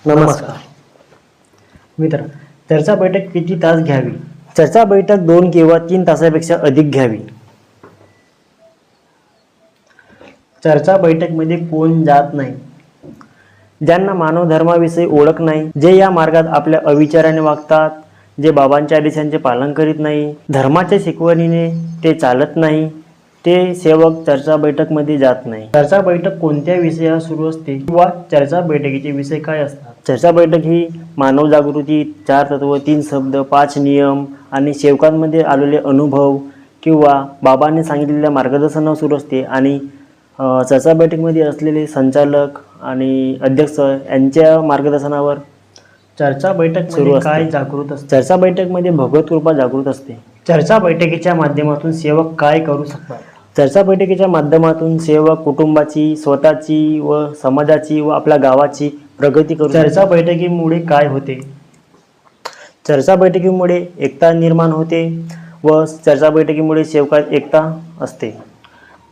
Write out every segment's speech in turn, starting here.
नमस्कार मित्र, चर्चा बैठक किती तास घ्यावी? चर्चा बैठक 2 किंवा 3 तासापेक्षा अधिक घ्यावी. चर्चा बैठकमध्ये कोण जात नाही? ज्यांना मानव धर्माविषयी ओळख नाही, जे या मार्गात आपल्या अविचाराने वागतात, जे बाबांच्या आदेशांचे पालन करीत नाही, धर्माच्या शिकवणीने ते चालत नाही, ते सेवक चर्चा बैठकमध्ये जात नाही. चर्चा बैठक कोणत्या विषयावर सुरू असते किंवा चर्चा बैठकीचे विषय काय असतात? चर्चा बैठक ही मानव जागृती, 4 तत्व, 3 शब्द, 5 नियम आणि सेवकांमध्ये आलेले अनुभव किंवा बाबांनी सांगितलेल्या मार्गदर्शनावर सुरू असते. आणि चर्चा बैठकीमध्ये असलेले संचालक आणि अध्यक्ष यांच्या मार्गदर्शनावर चर्चा बैठक सुरू असते. काय जागृत असते? चर्चा बैठकमध्ये भगवत कृपा जागृत असते. चर्चा बैठकीच्या माध्यमातून सेवक काय करू शकतात? चर्चा बैठकीच्या माध्यमातून सेवक कुटुंबाची, स्वतःची व समाजाची व आपल्या गावाची प्रगती करू. चर्चा बैठकीमुळे काय होते? चर्चा बैठकीमुळे एकता निर्माण होते व चर्चा बैठकीमुळे सेवकात एकता असते.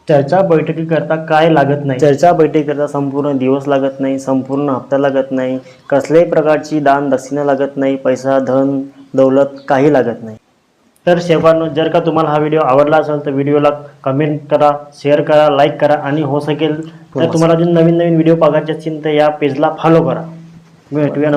चर्चा बैठकीकरता काय लागत नाही? चर्चा बैठकीकरता संपूर्ण दिवस लागत नाही, संपूर्ण हप्ता लागत नाही, कसल्याही प्रकारची दान दक्षिणा लागत नाही, पैसा, धन, दौलत काही लागत नाही. तर सेवकांनो, जर का तुम्हाला हा व्हिडिओ आवडला असेल तर व्हिडिओला कमेंट करा, शेअर करा, लाईक करा आणि हो सकेल तर तुम्हाला अजून नवीन व्हिडिओ बघायचे असतील तर या पेजला फॉलो करा. भेटूया.